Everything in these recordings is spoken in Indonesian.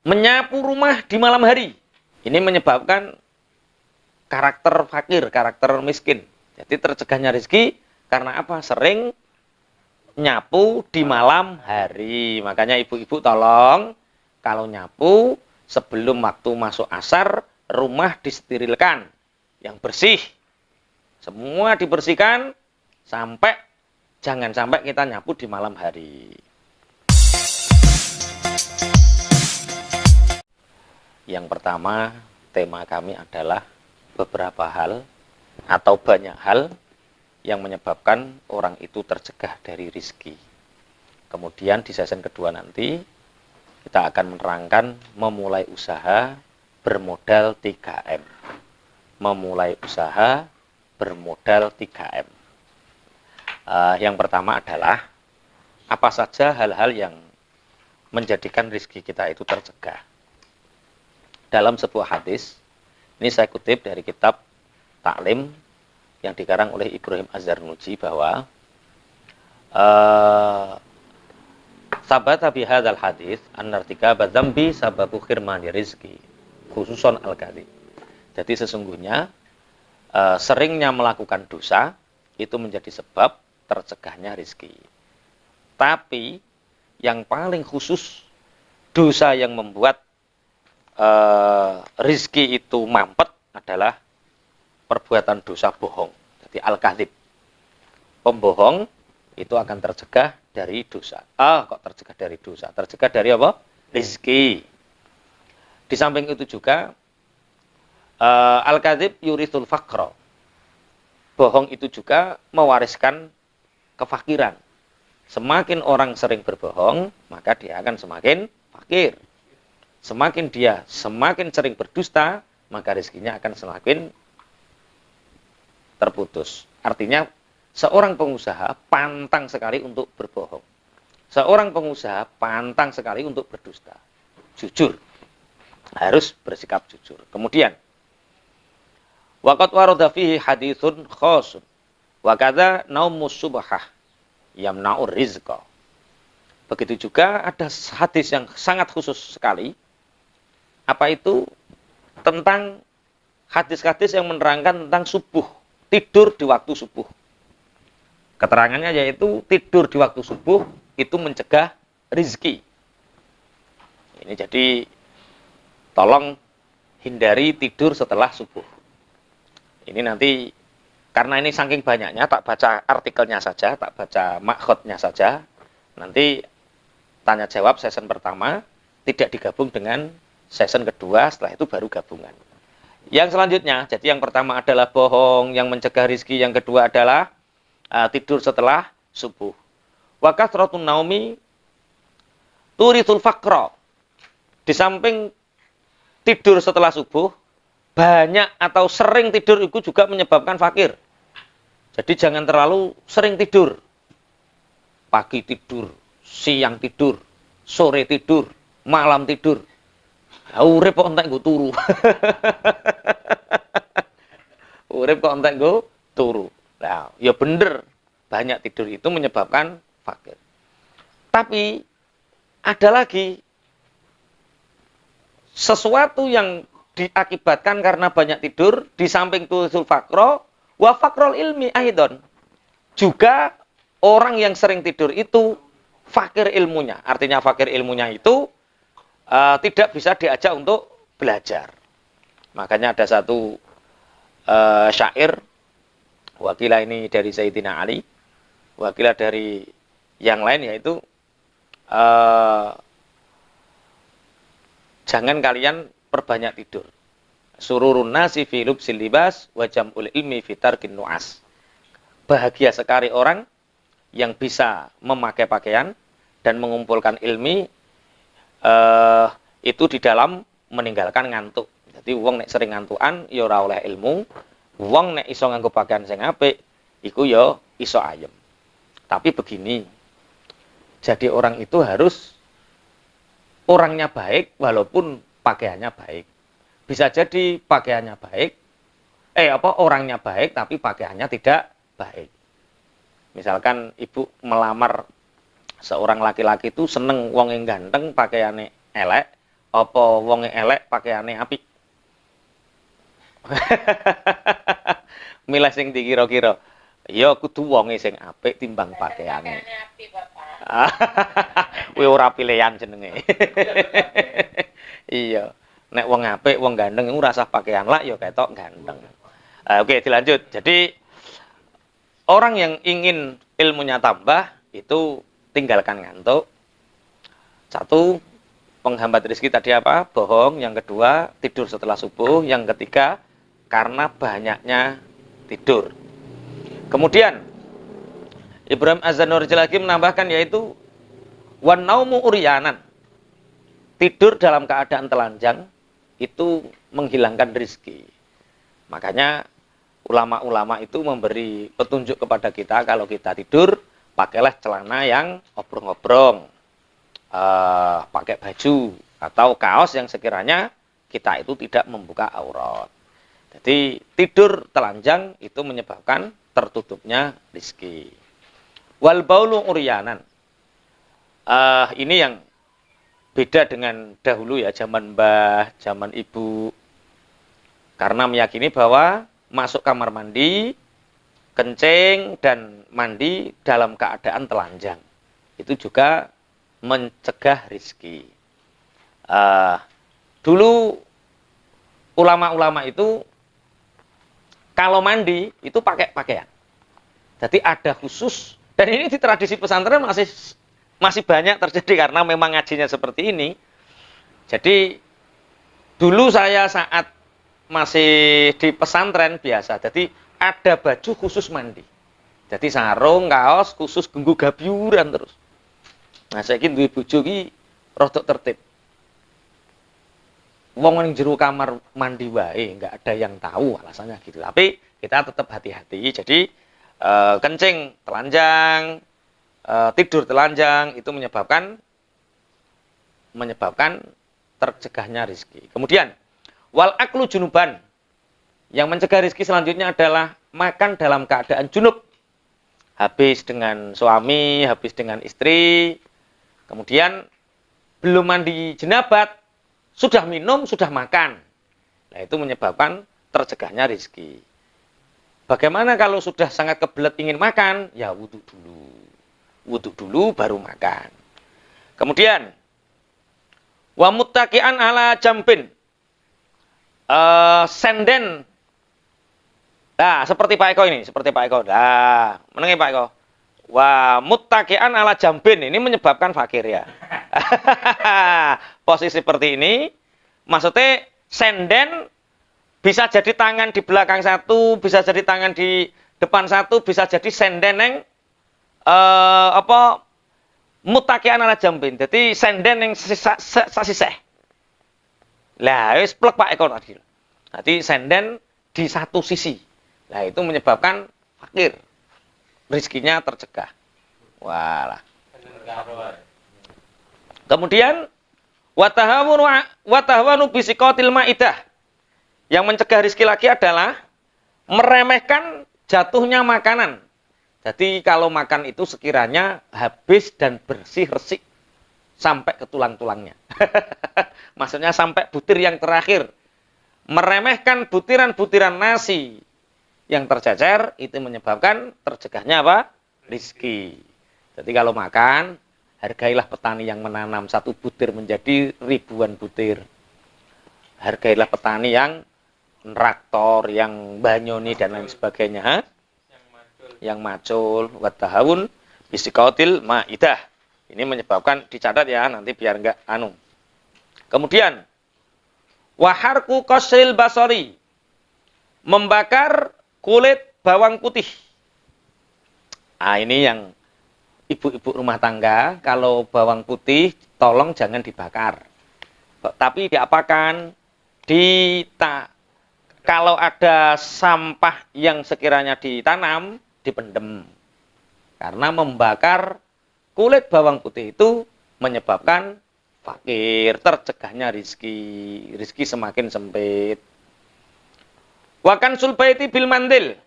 menyapu rumah di malam hari. Ini menyebabkan karakter fakir, karakter miskin. Jadi tercegahnya rezeki karena apa? Sering nyapu di malam hari. Makanya ibu-ibu tolong kalau nyapu sebelum waktu masuk asar, rumah disterilkan. Yang bersih. Semua dibersihkan jangan sampai kita nyapu di malam hari. Yang pertama, tema kami adalah beberapa hal atau banyak hal yang menyebabkan orang itu tercegah dari rizki. Kemudian di season kedua nanti, kita akan menerangkan memulai usaha bermodal 3M. Memulai usaha bermodal 3M. Yang pertama adalah, apa saja hal-hal yang menjadikan rizki kita itu tercegah. Dalam sebuah hadis, ini saya kutip dari kitab Taklim yang dikarang oleh Ibrahim Az-Zarnuji bahwa sabata bi hadzal hadis annartika badzambi sababu khirmani rizki khususon al-kadhib. Jadi sesungguhnya seringnya melakukan dosa itu menjadi sebab tercegahnya rizki. Tapi yang paling khusus dosa yang membuat rizki itu mampet adalah perbuatan dosa bohong. Jadi al-kadhib. Pembohong itu akan tercegah dari dosa. Kok tercegah dari dosa? Tercegah dari apa? Rizki. Di samping itu juga al-kadhib yurithul faqra. Bohong itu juga mewariskan kefakiran. Semakin orang sering berbohong, maka dia akan semakin fakir. Semakin dia semakin sering berdusta, maka rezekinya akan semakin terputus. Artinya, seorang pengusaha pantang sekali untuk berbohong. Seorang pengusaha pantang sekali untuk berdusta. Jujur. Harus bersikap jujur. Kemudian, waqad warada fihi haditsun khasun. Wa kadza naumus subhah yamna'ur rizqa. Begitu juga ada hadis yang sangat khusus sekali. Apa itu? Tentang hadis-hadis yang menerangkan tentang subuh. Tidur di waktu subuh. Keterangannya yaitu tidur di waktu subuh itu mencegah rizki. Ini jadi tolong hindari tidur setelah subuh. Ini nanti karena ini saking banyaknya tak baca artikelnya saja, tak baca makhotnya saja. Nanti tanya jawab season pertama tidak digabung dengan season kedua, setelah itu baru gabungan. Yang selanjutnya, jadi yang pertama adalah bohong, yang mencegah rizki, yang kedua adalah tidur setelah subuh. Wa kathratun naumi turithul faqra. Di samping tidur setelah subuh, banyak atau sering tidur itu juga menyebabkan fakir. Jadi jangan terlalu sering tidur. Pagi tidur, siang tidur, sore tidur, malam tidur. Urip kok entek nggo turu. Urip kok entek nggo turu. Nah, ya bener, banyak tidur itu menyebabkan fakir. Tapi ada lagi sesuatu yang diakibatkan karena banyak tidur di samping tusul faqra wa faqrul ilmi aidon. Juga orang yang sering tidur itu fakir ilmunya. Artinya fakir ilmunya itu tidak bisa diajak untuk belajar. Makanya ada satu syair, wakilah ini dari Sayyidina Ali, wakilah dari yang lain, yaitu jangan kalian perbanyak tidur. Sururun nasi fi lubsil libas wa jam'ul ilmi fi tarkin nu'as. Bahagia sekali orang yang bisa memakai pakaian dan mengumpulkan ilmi itu di dalam meninggalkan ngantuk. Jadi wong nek sering ngantukan ya ora oleh ilmu, wong nek iso nganggo pakaian sing apik iku ya iso ayem. Tapi begini, jadi orang itu harus orangnya baik walaupun pakaiannya baik. Bisa jadi pakaiannya baik, orangnya baik tapi pakaiannya tidak baik. Misalkan ibu melamar seorang laki-laki itu seneng wong yang ganteng, pakaiannya elek, Apa wonge elek pakaiane apik? Milih sing dikira-kira. Ya kudu wonge sing apik timbang pakaiane. Kuwi ora pilihan jenenge. Iya. Nek wong apik, wong ganteng iku ora usah pakaian lak ya ketok ganteng. Oke, dilanjut. Jadi orang yang ingin ilmunya tambah itu tinggalkan ngantuk. Satu, penghambat rezeki tadi apa? Bohong. Yang kedua, tidur setelah subuh. Yang ketiga, karena banyaknya tidur. Kemudian Ibrahim Az-Zanurji lagi menambahkan yaitu wan naumu uryanan. Tidur dalam keadaan telanjang itu menghilangkan rezeki. Makanya ulama-ulama itu memberi petunjuk kepada kita kalau kita tidur pakailah celana yang obrong-obrong, pakai baju atau kaos yang sekiranya kita itu tidak membuka aurat. Jadi tidur telanjang itu menyebabkan tertutupnya rezeki. Wal baulu uryanan. Ini yang beda dengan dahulu ya, zaman mbah, zaman ibu. Karena meyakini bahwa masuk kamar mandi, kencing dan mandi dalam keadaan telanjang itu juga mencegah rezeki. Dulu ulama-ulama itu kalau mandi itu pakai pakaian. Jadi ada khusus, dan ini di tradisi pesantren masih banyak terjadi karena memang ngajinya seperti ini. Jadi dulu saya saat masih di pesantren biasa, jadi ada baju khusus mandi. Jadi sarung, kaos khusus genggu gabyuran terus. Nah, saiki duwe bojo iki rada tertib. Wong ning jero kamar mandi wae, enggak ada yang tahu alasannya gitu. Tapi kita tetap hati-hati. Jadi kencing telanjang, tidur telanjang itu menyebabkan tercegahnya rezeki. Kemudian wal aklu junuban. Yang mencegah rezeki selanjutnya adalah makan dalam keadaan junub. Habis dengan suami, habis dengan istri. Kemudian belum mandi jenabat, sudah minum, sudah makan. Nah, itu menyebabkan tercegahnya rezeki. Bagaimana kalau sudah sangat kebelet ingin makan? Ya wudhu dulu. Wudhu dulu baru makan. Kemudian wa muttaqian ala jambin. Senden. Nah, seperti Pak Eko ini, seperti Pak Eko. Nah, menengi Pak Eko. Wah, muttaqian ala jambin ini menyebabkan fakir ya. Posisi seperti ini, maksudnya senden bisa jadi tangan di belakang satu, bisa jadi tangan di depan satu, bisa jadi senden yang muttaqian ala jambin. Jadi senden yang sisih. Lah, wis plek Pak Eko tadi. Nanti senden di satu sisi. Nah, itu menyebabkan fakir. Rezekinya tercegah. Walah. Kemudian watahawanu bisikotil maidah. Yang mencegah rezeki lagi adalah meremehkan jatuhnya makanan. Jadi kalau makan itu sekiranya habis dan bersih resik sampai ke tulang-tulangnya. Maksudnya sampai butir yang terakhir. Meremehkan butiran-butiran nasi yang tercecer itu menyebabkan tercegahnya apa? Rezeki. Jadi kalau makan, hargailah petani yang menanam satu butir menjadi ribuan butir. Hargailah petani yang traktor, yang banyoni dan lain sebagainya. Ha? Yang macul, watahawun bisikotil maidah. Ini menyebabkan, dicatat ya, nanti biar enggak anu. Kemudian waharku qasril basari. Membakar kulit bawang putih. Ah, ini yang ibu-ibu rumah tangga, kalau bawang putih tolong jangan dibakar. Tapi diapakan? Kalau ada sampah yang sekiranya ditanam, dipendem. Karena membakar kulit bawang putih itu menyebabkan fakir, tercegahnya rizki semakin sempit. Wakan sulbaiti bil mandil.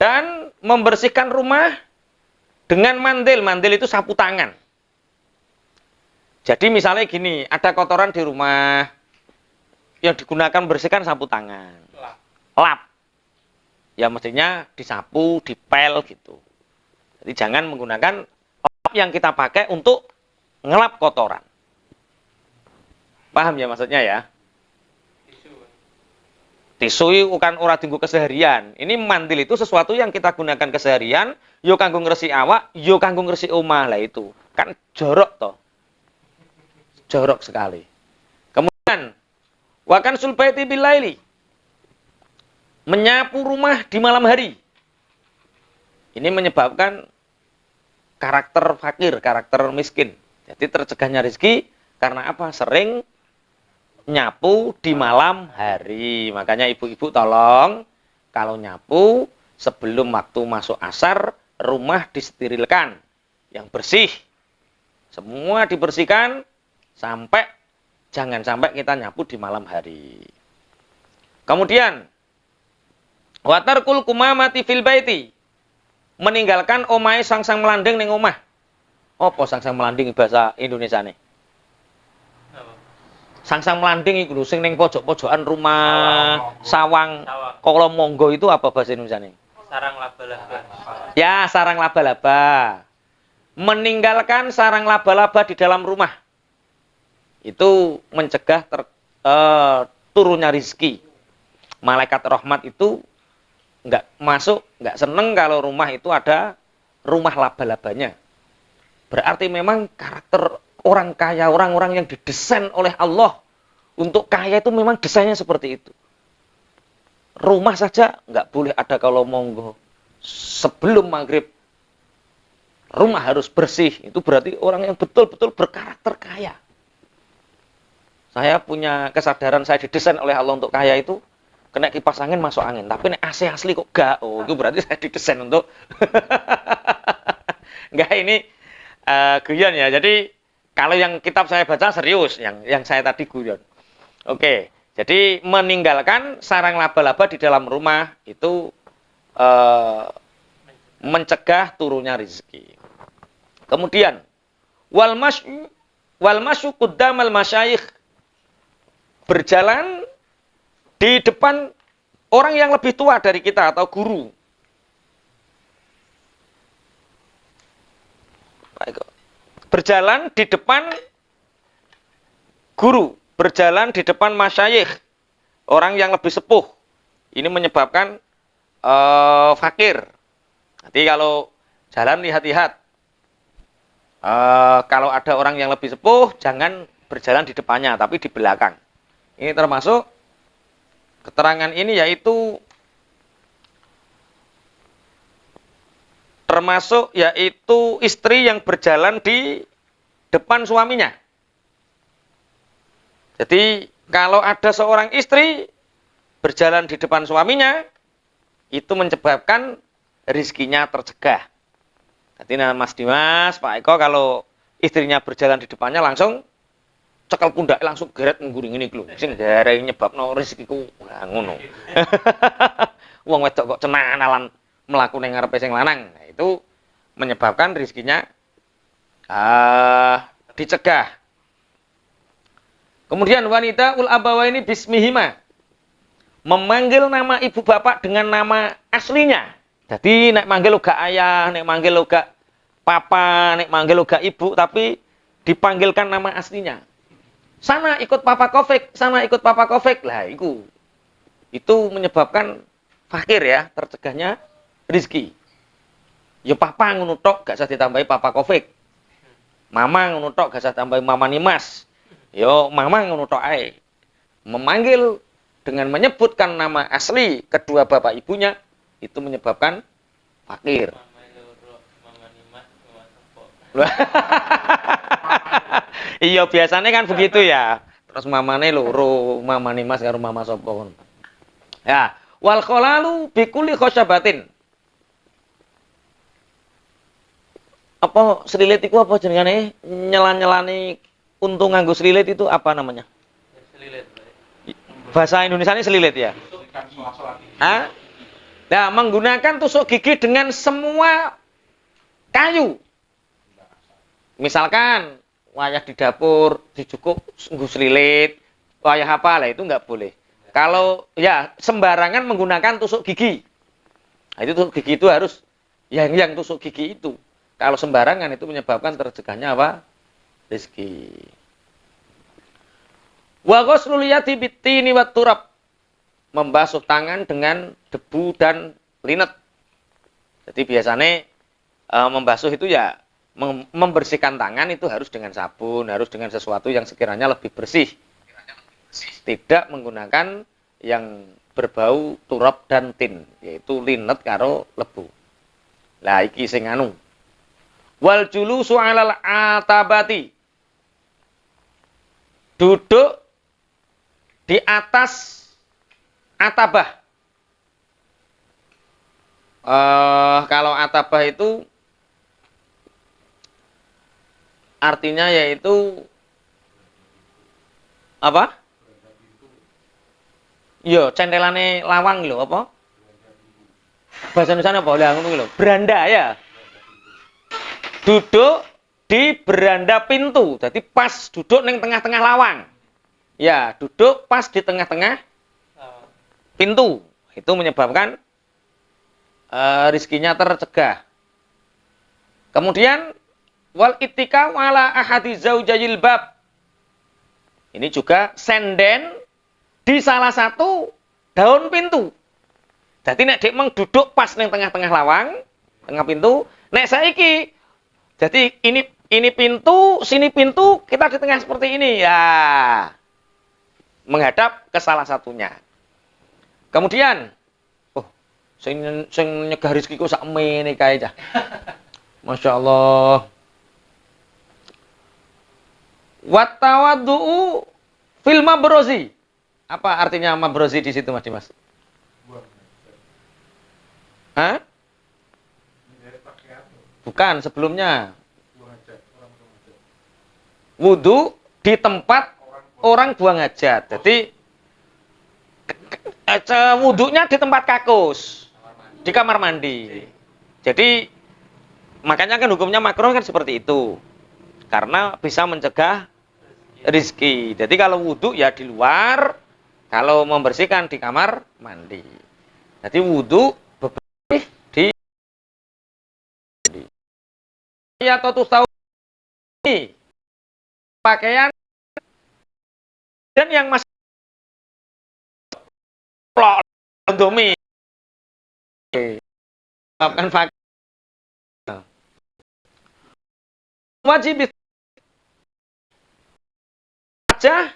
Dan membersihkan rumah dengan mandil. Mandil itu sapu tangan. Jadi misalnya gini, ada kotoran di rumah yang digunakan bersihkan sapu tangan. Lap. Ya mestinya disapu, dipel gitu. Jadi jangan menggunakan lap yang kita pakai untuk ngelap kotoran. Paham ya maksudnya ya? Tisu kan ora tinggu keseharian. Ini mantil itu sesuatu yang kita gunakan keseharian, yo kanggo ngresik awak, yo kanggo ngresik omah lah itu. Kan jorok toh. Jorok sekali. Kemudian wakan sulbaiti bilaili. Menyapu rumah di malam hari. Ini menyebabkan karakter fakir, karakter miskin. Jadi tercegahnya rezeki karena apa? Sering nyapu di malam hari. Makanya ibu-ibu tolong kalau nyapu sebelum waktu masuk asar, rumah disterilkan. Yang bersih. Semua dibersihkan jangan sampai kita nyapu di malam hari. Kemudian watarkul kumamati fil baiti. Meninggalkan omahe sang-sang melanding ning omah. Apa sang-sang melanding bahasa Indonesia nih? Sang-sang melanding iku lho sing ning pojok-pojokan rumah, sawang. Kalau monggo itu apa bahasa Indonesia nih? Sarang laba-laba. Ya, sarang laba-laba. Meninggalkan sarang laba-laba di dalam rumah. Itu mencegah turunnya rizki. Malaikat rahmat itu nggak seneng kalau rumah itu ada rumah laba-labanya. Berarti memang karakter orang kaya, orang-orang yang didesain oleh Allah untuk kaya itu memang desainnya seperti itu. Rumah saja nggak boleh ada kalau monggo. Sebelum maghrib, rumah harus bersih. Itu berarti orang yang betul-betul berkarakter kaya. Saya punya kesadaran saya didesain oleh Allah untuk kaya itu, kena kipas angin masuk angin. Tapi nek AC asli kok gak? Oh, itu berarti saya didesain untuk enggak ini guyon ya. Jadi kalau yang kitab saya baca serius, yang saya tadi guyon. Oke, jadi meninggalkan sarang laba-laba di dalam rumah itu mencegah turunnya rezeki. Kemudian wal masyu quddamal masyayikh, berjalan di depan orang yang lebih tua dari kita atau guru. Berjalan di depan guru, berjalan di depan masyayikh, orang yang lebih sepuh. Ini menyebabkan fakir. Nanti kalau jalan lihat-lihat. Kalau ada orang yang lebih sepuh, jangan berjalan di depannya, tapi di belakang. Ini termasuk keterangan ini yaitu istri yang berjalan di depan suaminya. Jadi kalau ada seorang istri berjalan di depan suaminya, itu menyebabkan rizkinya tercegah. Jadi Mas Dimas, Pak Eko, kalau istrinya berjalan di depannya langsung cekel pundak langsung geret ngguring ini lho. Sing gareng nyebabno rezekiku ngono. Wong wedok kok cenanalan mlaku ning ngarepe sing lanang. Nah, itu menyebabkan rezekinya dicegah. Kemudian wanita ul abawaini bismihima. Memanggil nama ibu bapak dengan nama aslinya. Jadi nek manggil uga ayah, nek manggil uga papa, nek manggil uga ibu, tapi dipanggilkan nama aslinya. Sana ikut Papa Kofik, sana ikut Papa Kofik. Lah, itu menyebabkan fakir ya, tercegahnya rezeki. Ya papa ngono tok, gak usah ditambahi Papa Kofik. Mama ngono tok, gak usah tambahi Mama Nimas. Yo mama ngono tok ae. Memanggil dengan menyebutkan nama asli kedua bapak ibunya itu menyebabkan fakir. Iya biasanya kan begitu ya. Terus mamane loro, mamane Mas karo mama sapa kon. Ya, wal khalalu bi kulli khosyabatin. Apa selilit iku apa jenengane? Nyelan-nyelani untung nganggo selilit itu apa namanya? Selilit. Bahasa Indonesia ini selilit ya. Hah? Nah, menggunakan tusuk gigi dengan semua kayu. Misalkan wayah di dapur dicukup nggus lilit, wayah apa lah itu nggak boleh. Kalau ya sembarangan menggunakan tusuk gigi. Nah, itu tusuk gigi itu harus yang tusuk gigi itu. Kalau sembarangan itu menyebabkan tercegahnya apa? Rezeki. Wa ghuslul yadi bitini wat turab. Membasuh tangan dengan debu dan linet. Jadi biasanya membasuh itu ya membersihkan tangan itu harus dengan sabun, harus dengan sesuatu yang sekiranya lebih bersih. Tidak menggunakan yang berbau turab dan tin, yaitu linet karo lebu. Lah iki sing anu. Wal julusu 'alal atabati. Duduk di atas atabah. Kalau atabah itu artinya yaitu apa? Yo, centelane lawang lho apa? Bahasa Indonesia apa? Lah ngono lho. Beranda ya. Duduk di beranda pintu. Jadi pas duduk ning tengah-tengah lawang. Ya, duduk pas di tengah-tengah pintu. Itu menyebabkan rizkinya tercegah. Kemudian wal ittika wala ahadi zaujayil bab. Ini juga senden di salah satu daun pintu. Jadi nek dek meng duduk pas ning tengah-tengah lawang, tengah pintu, nek saiki jadi ini pintu, sini pintu, kita di tengah seperti ini ya. Menghadap ke salah satunya. Kemudian sing nyegah rezekiku sak mene kae cah. Masya Allah. Wat tawaddu'u fil mabrozi. Apa artinya mabrozi di situ Mas Dimas? Hah? Bukan, sebelumnya. Wudu di tempat orang buang hajat. Jadi wudunya di tempat kakus. Di kamar mandi. Jadi makanya kan hukumnya makruh kan seperti itu. Karena bisa mencegah rizki. Jadi kalau wudhu ya di luar, kalau membersihkan di kamar mandi. Jadi wudhu bebersih di ya atau tahu ini pakaian dan yang masih plok domi akan pakai wajib aja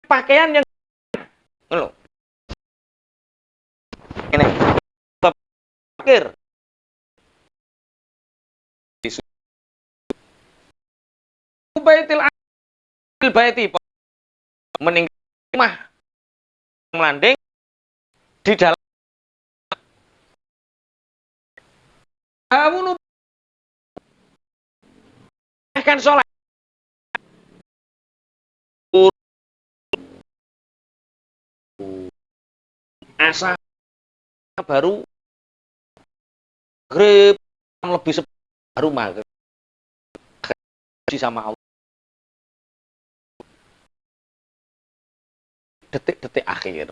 pakaian yang loh ini pikir baitil baiti meninggal rumah melanding di dalam kamu akan sholat asa baru grip lebih baru maghrib sama Allah detik-detik akhir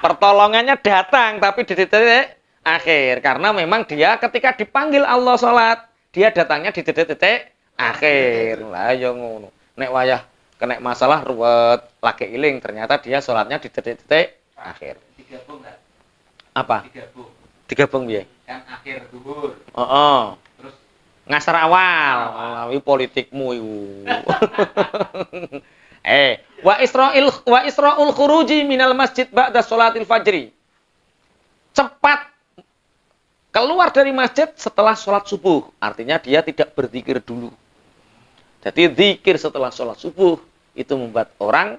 pertolongannya datang tapi di detik-detik akhir karena memang dia ketika dipanggil Allah sholat dia datangnya di detik-detik akhir lah ya ngono nek wayah kena masalah ruwet lagi iling ternyata dia sholatnya di detik-detik akhir Digabung kan? apa? Digabung. Digabung ya? Kan akhir zuhur. Terus ngasar awal melalui politikmu iku. Wa isra'ul khuruji minal masjid ba'da sholatil fajri. Cepat keluar dari masjid setelah sholat subuh. Artinya dia tidak berzikir dulu. Jadi zikir setelah sholat subuh itu membuat orang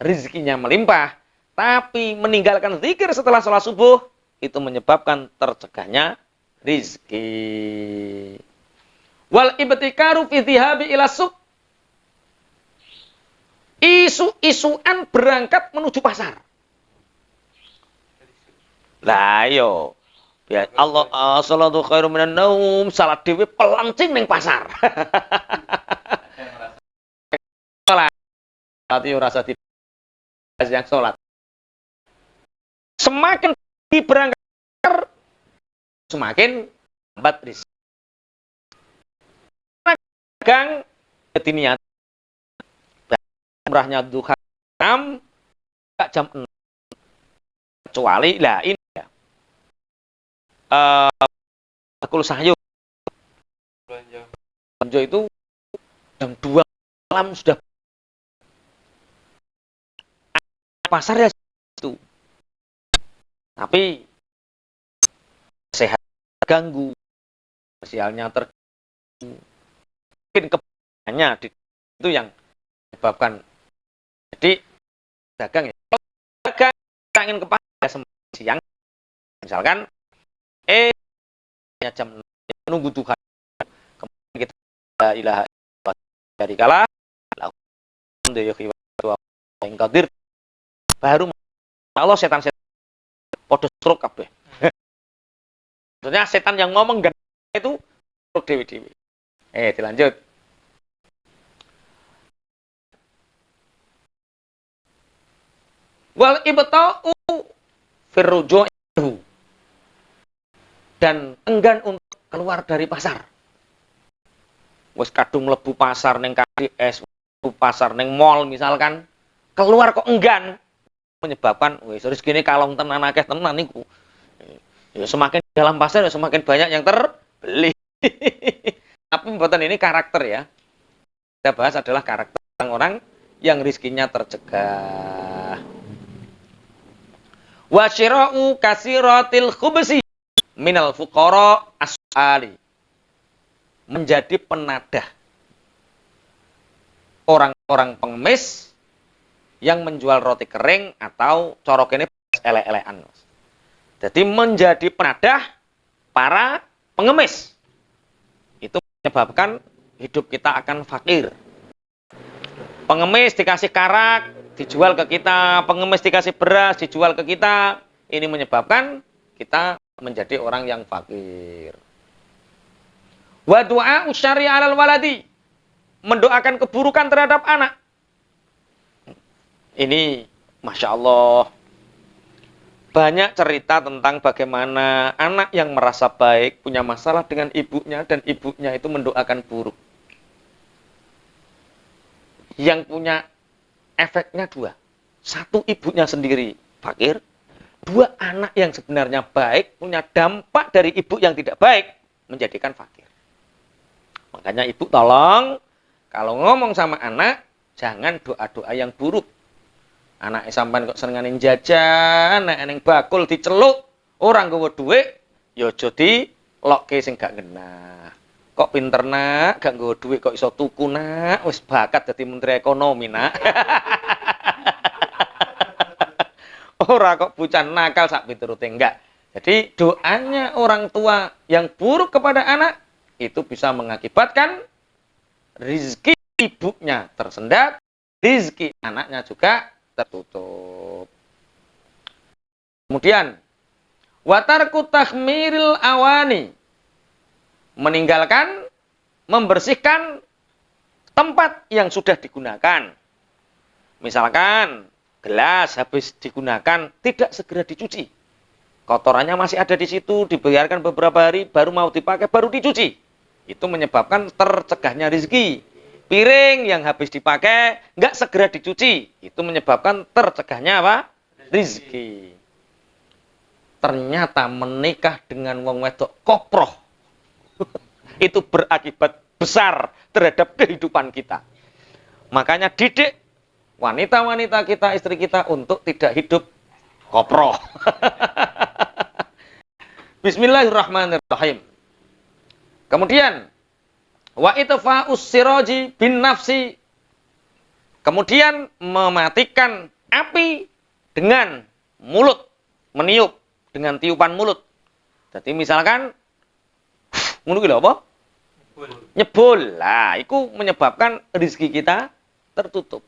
rezekinya melimpah. Tapi meninggalkan zikir setelah sholat subuh itu menyebabkan tercegahnya rizki. Wal ibtikaru fi dhihabi ila suq. Isu-isuan berangkat menuju pasar. Lah yo, Ya Allah, salatu khairum minan naum, salat dhewe pelancing ning pasar. Salat yo rasa yang salat. Semakin berangkat semakin lambat rezeki. Gang niat umrahnya duha 6 jam 6 kecuali lah ini ya. Akul sahyu belanja itu jam 2 malam sudah pasar ya itu. Tapi sehat terganggu, sosialnya terganggu, mungkin kebanyakan itu yang menyebabkan. Jadi dagang ya, dagang ingin ke pasar siang, misalkan jam 6 menunggu Tuhan, kemudian kita la ilaha illallah dari kala yang qadir baru Allah setan-setan podo stroke kabeh. Maksudnya setan yang ngomong gak itu stroke dewi-dewi. Dilanjut. Wal ibta'u firruju'u, dan enggan untuk keluar dari pasar. Wes kadung mlebu pasar ning KDS, mlebu pasar ning mall misalkan, keluar kok enggan, menyebabkan wis rezekine kalong tenan akeh tenan niku. Ya semakin dalam pasar ya semakin banyak yang terbeli. Tapi mboten ini karakter ya. Kita bahas adalah karakter orang-orang yang rizkinya tercegah. Wa syira'u kasiratil khubsi minal fuqara as-ali, menjadi penadah orang-orang pengemis yang menjual roti kering atau corokene elek-elekan. Jadi menjadi penadah para pengemis. Itu menyebabkan hidup kita akan fakir. Pengemis dikasih karak, dijual ke kita, pengemis dikasih beras, dijual ke kita. Ini menyebabkan kita menjadi orang yang fakir. Wa du'a usyari 'alal waladi, mendoakan keburukan terhadap anak. Ini Masya Allah, banyak cerita tentang bagaimana anak yang merasa baik punya masalah dengan ibunya dan ibunya itu mendoakan buruk. Yang punya efeknya dua. Satu, ibunya sendiri fakir. Dua, anak yang sebenarnya baik punya dampak dari ibu yang tidak baik menjadikan fakir. Makanya ibu tolong kalau ngomong sama anak jangan doa-doa yang buruk. Anak sampean kok senenganing jajan, nek ning bakul diceluk, orang nggawa dhuwit, ya aja dilokke sing gak genah. Kok pinter nak, gak nggawa dhuwit kok iso tuku nak, wis bakat dadi menteri ekonomi nak. Ora kok bocah nakal sak piturute enggak. Jadi doanya orang tua yang buruk kepada anak itu bisa mengakibatkan rizki ibunya tersendat, rizki anaknya juga tertutup. Kemudian watarku takhmiril awani, meninggalkan membersihkan tempat yang sudah digunakan. Misalkan gelas habis digunakan tidak segera dicuci, kotorannya masih ada di situ, dibiarkan beberapa hari baru mau dipakai baru dicuci, itu menyebabkan tercegahnya rezeki. Piring yang habis dipakai nggak segera dicuci, itu menyebabkan tercegahnya apa? Rezeki. Ternyata menikah dengan wong wedok koproh itu berakibat besar terhadap kehidupan kita. Makanya didik wanita-wanita kita, istri kita untuk tidak hidup koproh. Bismillahirrahmanirrahim. Kemudian wa itfa'us siraji bin nafsi, kemudian mematikan api dengan mulut, meniup dengan tiupan mulut. Jadi misalkan ngono ki lho apa? Nyebul. Lah, itu menyebabkan rezeki kita tertutup.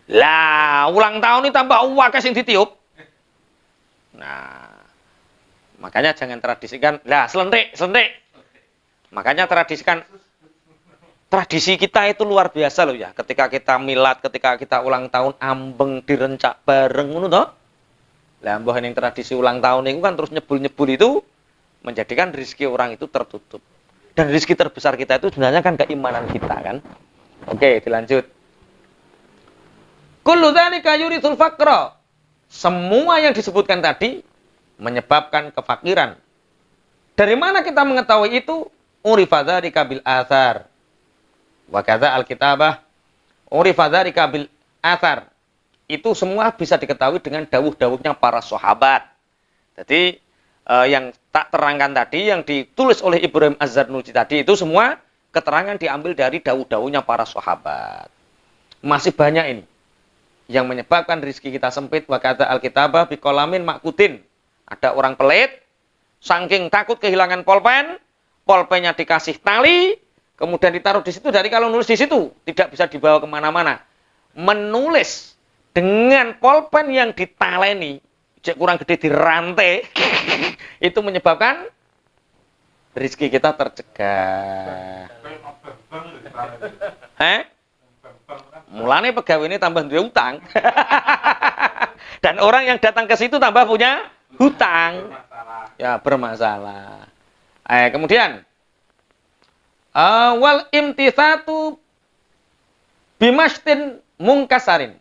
Lah, ulang tahun ini tambah akeh sing ditiup. Nah, Makanya jangan tradisikan, lah selentik. Makanya tradisi kita itu luar biasa loh ya. Ketika kita milad, ketika kita ulang tahun, ambeng direncak bareng ngono toh. Lah mbah ning tradisi ulang tahun itu kan terus nyebul-nyebul itu menjadikan rezeki orang itu tertutup. Dan rezeki terbesar kita itu sebenarnya kan keimanan kita kan. Oke, dilanjut. Kullu dzalika yurisul faqra. Semua yang disebutkan tadi menyebabkan kefakiran. Dari mana kita mengetahui itu? Urifa dzalika bil athar. Wa kadza al-kitabah urifa dzalika bil athar. Itu semua bisa diketahui dengan dawuh-dawuhnya para sahabat. Jadi yang tak terangkan tadi, yang ditulis oleh Ibrahim Az-Zarnuji tadi, itu semua keterangan diambil dari dawuh-dawuhnya para sahabat. Masih banyak ini yang menyebabkan rezeki kita sempit. Wa kata al-kitabah biqalamin makutin. Ada orang pelit, saking takut kehilangan pulpen, pulpennya dikasih tali, kemudian ditaruh di situ. Jadi kalau nulis di situ tidak bisa dibawa kemana-mana. Menulis dengan pulpen yang ditaleni, kurang gede dirantai, itu menyebabkan rezeki kita tercegah. Mulane pegawai ini tambah duwe utang. Dan orang yang datang ke situ tambah punya hutang. Ya, bermasalah. Kemudian wal imtithatu bimashtin mungkasarin.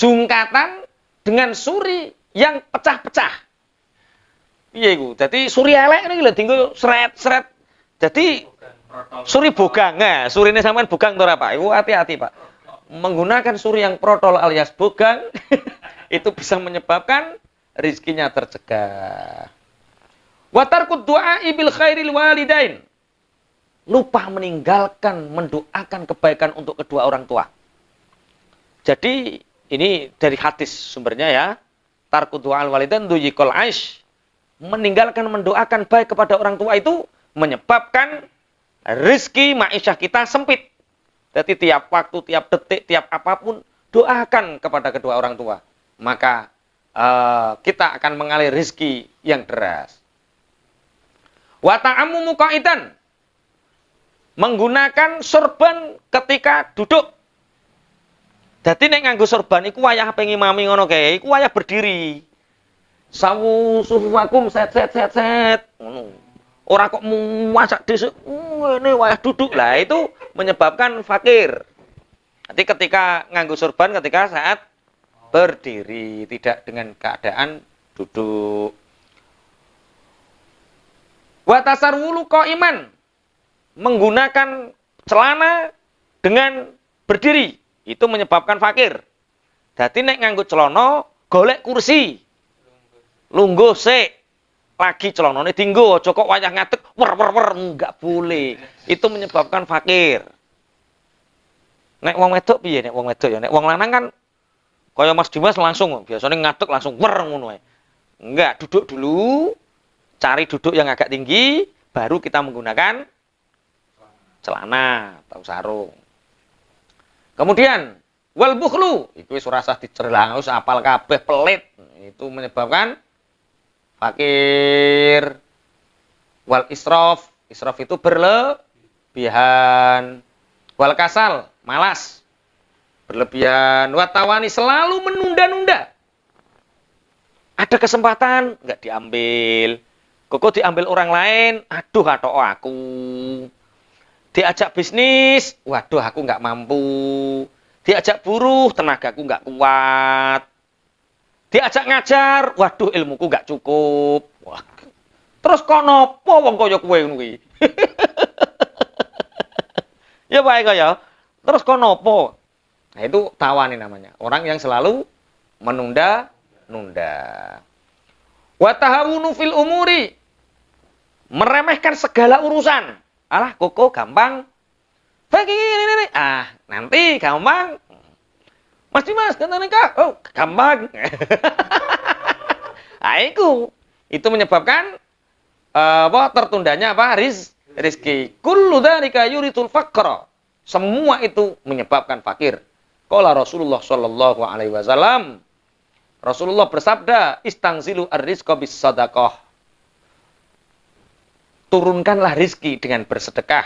Jungkatan dengan suri yang pecah-pecah. Piye iku? Dadi suri elek niki lho dienggo sret-sret. Dadi suri bogang. Nah, surine sampean bogang to ora, Pak? Iku hati-hati, Pak. Menggunakan suri yang protol alias bogang itu bisa menyebabkan rezekinya tercegah. Wa tarkud du'a'i bil khairil walidain. Lupa meninggalkan mendoakan kebaikan untuk kedua orang tua. Jadi ini dari hadis sumbernya ya. Tarku du'al walidain duyikul aish. Meninggalkan mendoakan baik kepada orang tua itu menyebabkan rezeki ma'isyah kita sempit. Jadi tiap waktu, tiap detik, tiap apapun doakan kepada kedua orang tua. Maka kita akan mengalir rezeki yang deras. Wa ta'ammumu qa'idan. Menggunakan sorban ketika duduk. Dadi nek nganggo sorban iku wayah pengen mami ngono kae, iku wayah berdiri. Sawu sufuakum set ngono. Ora kok masak dhisik, ngene wayah duduk. Lah itu menyebabkan fakir. Nanti ketika nganggo sorban ketika saat berdiri, tidak dengan keadaan duduk. Wa tasarwulu qaiman. Menggunakan celana dengan berdiri. Itu menyebabkan fakir. Dadi nek nganggo celana, golek kursi. Lungguh sik. Lagi celanane dienggo, aja kok wayah ngadeg wer enggak boleh. Itu menyebabkan fakir. Nek wong wedok piye nek wong wedok ya? Nek wong lanang kan kaya Mas Dimas langsung biasanya ngadeg langsung wer ngono ae. Enggak, duduk dulu. Cari duduk yang agak tinggi, baru kita menggunakan celana atau sarung. Kemudian wal bukhlu, iku wis ora usah dicerlang, wis apal kabeh pelit. Itu menyebabkan fakir. Wal israf, israf itu berlebihan. Wal kasal, malas. Berlebihan. Wa tawani, selalu menunda-nunda. Ada kesempatan enggak diambil. Kok diambil orang lain, aduh atok aku. Diajak bisnis, waduh aku nggak mampu. Diajak buruh, tenagaku nggak kuat. Diajak ngajar, waduh ilmuku nggak cukup. Wah. Terus kok nopo wong kaya kowe ngono kuwi? Ya bae kaya. Terus kok nopo? Nah itu tawani namanya. Orang yang selalu menunda-nunda. Wa tahawunu fil umuri. Meremehkan segala urusan. Alah, koko gampang. Ini. Nanti gampang. Mas Dimas, kata nikah. Oh, gampang. Itu menyebabkan tertundanya apa? Rizki. Kullu dzalika yuritul faqra. Semua itu menyebabkan fakir. Qala Rasulullah sallallahu alaihi wasallam, Rasulullah bersabda, "Istangzilu ar-rizqa bis sadaqah." Turunkanlah rizki dengan bersedekah.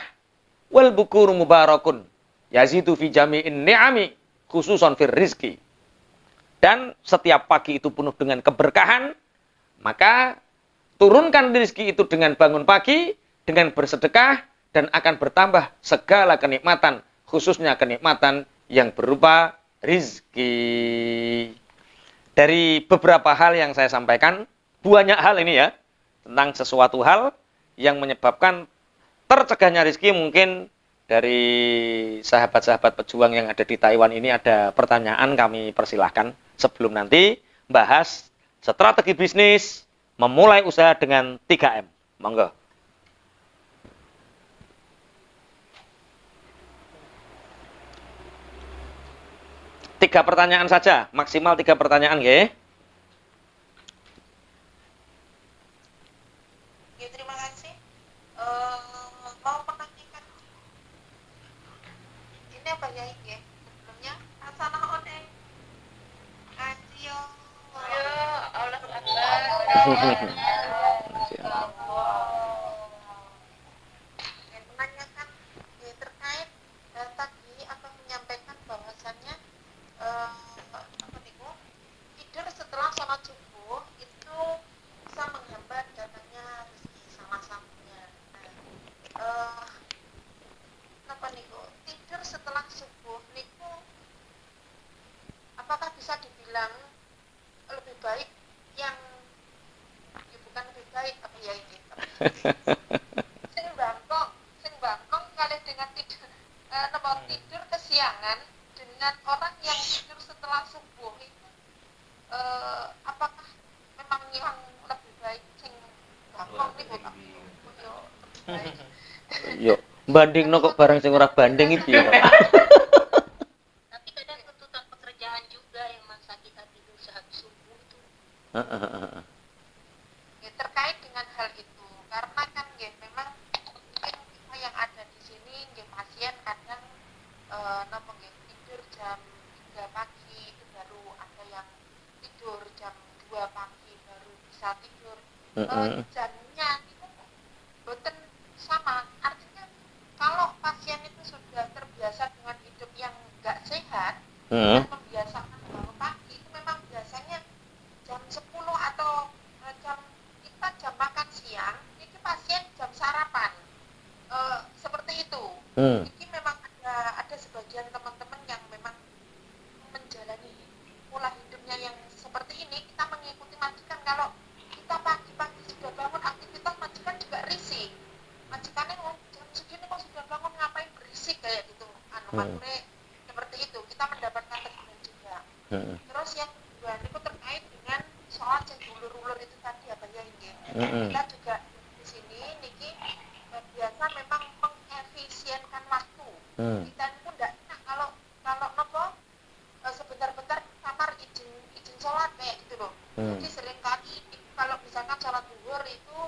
Wal bukuru mubarakun yazidu fi jami'in ni'ami khususan fir rizki. Dan setiap pagi itu penuh dengan keberkahan, maka turunkan rizki itu dengan bangun pagi, dengan bersedekah, dan akan bertambah segala kenikmatan, khususnya kenikmatan yang berupa rizki. Dari beberapa hal yang saya sampaikan, banyak hal ini ya, tentang sesuatu hal yang menyebabkan tercegahnya rizki. Mungkin dari sahabat-sahabat pejuang yang ada di Taiwan ini ada pertanyaan, kami persilahkan sebelum nanti bahas strategi bisnis memulai usaha dengan 3M. Monggo. Tiga pertanyaan saja, maksimal 3 pertanyaan, ya. Ya, terima kasih. Mau menanyakan ini apa ya ini? Sebelumnya asana oneng. Ayo. Allah menanyakan terkait tadi akan menyampaikan bahwasannya apa nih, tidur setelah sholat subuh itu bisa menghambat datangnya rezeki salah satunya. Nah, apa nih, tidur setelah subuh niku apakah bisa dibilang lebih baik yang ya bukan lebih baik apa ya ini sing bangkong kali dengan tidur tidur kesiangan dengan orang yang tidur setelah subuh itu apakah memang yang lebih baik sing bangkong niku tak yo baik. Yo, bandingno kok barang sing ora banding iki ya. Tapi kadang tuntutan pekerjaan juga yang maksa kita tidur sehabis subuh itu. Ya, terkait dengan hal itu karena kan ya memang mungkin kita yang ada di sini ya pasien kadang napa nggih tidur jam 3 pagi itu baru ada yang tidur jam 2 pagi baru bisa tidur. Jamnya itu boten sama, artinya kalau pasien itu sudah terbiasa dengan hidup yang enggak sehat dan membiasakan bangun pagi itu memang biasanya jam 10 atau kita jam makan siang ini pasien jam sarapan seperti itu. Ini memang ada sebagian teman-teman yang memang menjalani pola hidupnya yang seperti ini. Kita mengikuti majikan, kalau kita pagi-pagi sudah bangun aktivitas, majikan juga risih. Majikannya jam segini kok sudah bangun, ngapain berisik kayak gitu. Seperti itu kita mendapatkan teguran juga. Terus yang kedua itu terkait dengan sholat yang ulur-ulur itu tadi apa ya ini. Kita juga di sini niki biasa memang mengefisienkan waktu. Kita pun tidak enak kalau nopo sebentar-bentar kamar izin sholat kayak gitu loh. Jadi seringkali kalau misalkan sholat zuhur itu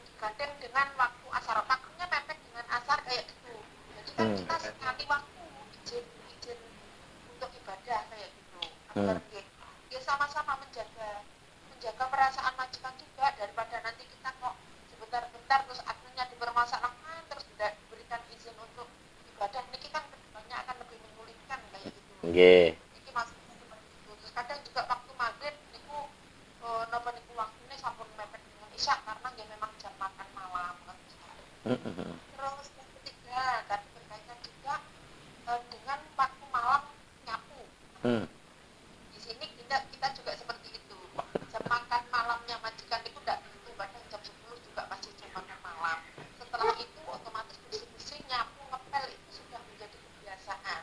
digandeng dengan waktu asar, waktunya mepet dengan asar kayak gitu. Jadi kan kita sekali waktu izin untuk ibadah kayak gitu. Agar ya sama-sama menjaga perasaan majikan juga, daripada nanti kita kok sebentar-bentar terus akhirnya dipermasalahkan terus tidak diberikan izin untuk ibadah. Niki kan kedepannya akan lebih menyulitkan kayak gitu. Nggih. Niki maksudnya seperti itu. Terus kadang juga waktu maghrib niku napa niku waktunya sampun mepet dengan isya karena ya memang jam makan malam kan. Terus yang ketiga tadi berkaitan juga dengan waktu malam nyapu. Di sini kita juga seperti itu. Jam makan malamnya majikan itu tidak begitu, kadang jam 10 juga masih jam makan malam. Setelah itu otomatis bersih-bersih, nyapu, ngepel itu sudah menjadi kebiasaan.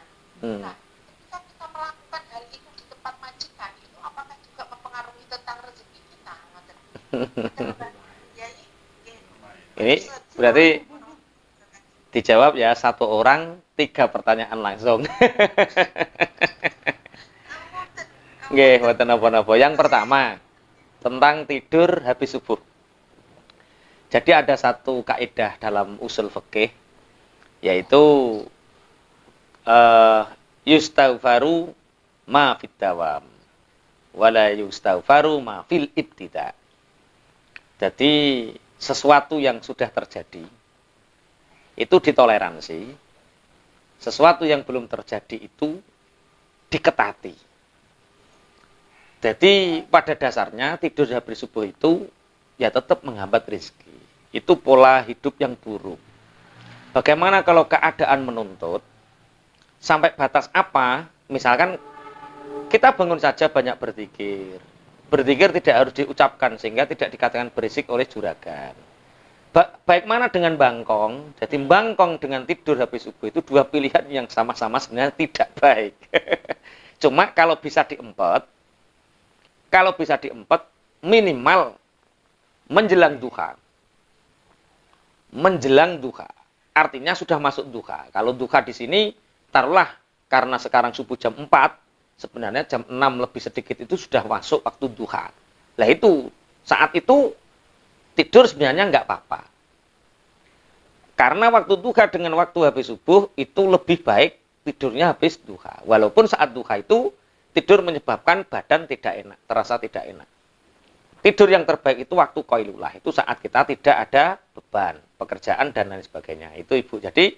Nah, ketika kita melakukan hal itu di tempat majikan, itu apakah juga mempengaruhi tentang rezeki kita? Ini berarti dijawab ya satu orang 3 pertanyaan langsung. Nggih, mboten napa-napa. Yang pertama, tentang tidur habis subuh. Jadi ada satu kaidah dalam usul fikih, yaitu yustaghfaru ma fid dawam wala yustaghfaru ma fil ibtida. Jadi sesuatu yang sudah terjadi itu ditoleransi, sesuatu yang belum terjadi itu diketati. Jadi pada dasarnya tidur habis subuh itu ya tetap menghambat rezeki. Itu pola hidup yang buruk. Bagaimana kalau keadaan menuntut sampai batas apa? Misalkan kita bangun saja banyak berzikir. Berzikir tidak harus diucapkan sehingga tidak dikatakan berisik oleh juragan. Baik mana dengan bangkong? Jadi bangkong dengan tidur habis subuh itu dua pilihan yang sama-sama sebenarnya tidak baik. Cuma kalau bisa diempet minimal menjelang duha. Menjelang duha. Artinya sudah masuk duha. Kalau duha di sini taruhlah karena sekarang subuh jam 4, sebenarnya jam 6 lebih sedikit itu sudah masuk waktu duha. Lah itu, saat itu tidur sebenarnya nggak apa-apa. Karena waktu duha dengan waktu habis subuh itu lebih baik tidurnya habis duha. Walaupun saat duha itu tidur menyebabkan badan tidak enak, terasa tidak enak. Tidur yang terbaik itu waktu qailulah. Itu saat kita tidak ada beban, pekerjaan dan lain sebagainya. Itu Ibu. Jadi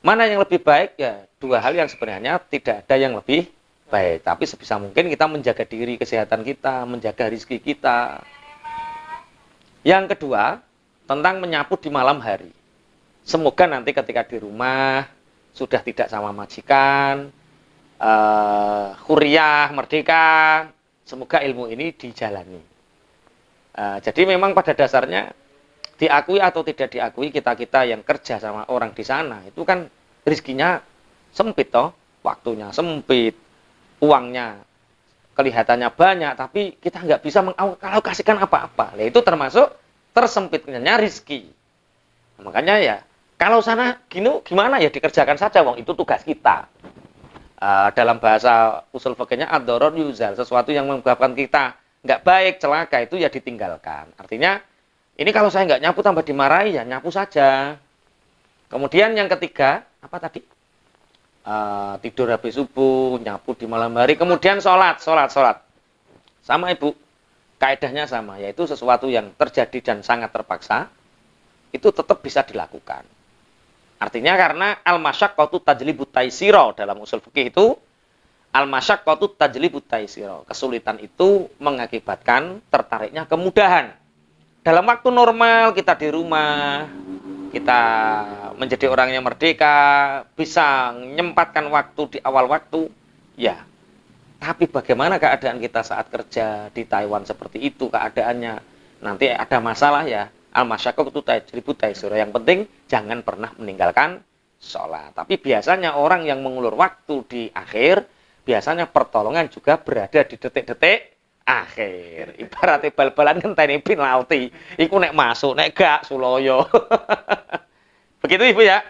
mana yang lebih baik? Ya, dua hal yang sebenarnya tidak ada yang lebih baik. Tapi sebisa mungkin kita menjaga diri, kesehatan kita, menjaga rezeki kita. Yang kedua, tentang menyapu di malam hari. Semoga nanti ketika di rumah sudah tidak sama majikan, huriyah, merdeka, semoga ilmu ini dijalani. Jadi memang pada dasarnya diakui atau tidak diakui, kita-kita yang kerja sama orang di sana itu kan rezekinya sempit toh, waktunya sempit, uangnya kelihatannya banyak, tapi kita nggak bisa mengalokasikan apa-apa. Nah, itu termasuk tersempitnya rezeki. Nah, makanya ya kalau sana gimana ya dikerjakan saja, wong itu tugas kita. Dalam bahasa usul fikihnya ad-darar yuzal, sesuatu yang menyebabkan kita nggak baik, celaka itu ya ditinggalkan. Artinya ini kalau saya nggak nyapu tambah dimarahi, ya nyapu saja. Kemudian yang ketiga, apa tadi? Tidur habis subuh, nyapu di malam hari, kemudian sholat. Sama Ibu, kaedahnya sama, yaitu sesuatu yang terjadi dan sangat terpaksa, itu tetap bisa dilakukan. Artinya karena al-masyaqqatu tajlibu taysira, dalam usul fikih itu, al-masyaqqatu tajlibu taysira. Kesulitan itu mengakibatkan tertariknya kemudahan. Dalam waktu normal kita di rumah, kita menjadi orang yang merdeka, bisa menyempatkan waktu di awal waktu, ya. Tapi bagaimana keadaan kita saat kerja di Taiwan seperti itu keadaannya? Nanti ada masalah ya. Al-masyaqqatu tajlibu taysira. Yang penting jangan pernah meninggalkan sholat. Tapi biasanya orang yang mengulur waktu di akhir, biasanya pertolongan juga berada di detik-detik akhir. Ibaratnya bal-balan ngenteni penalti. Iku nek masuk, nek gak suloyo. Begitu Ibu ya.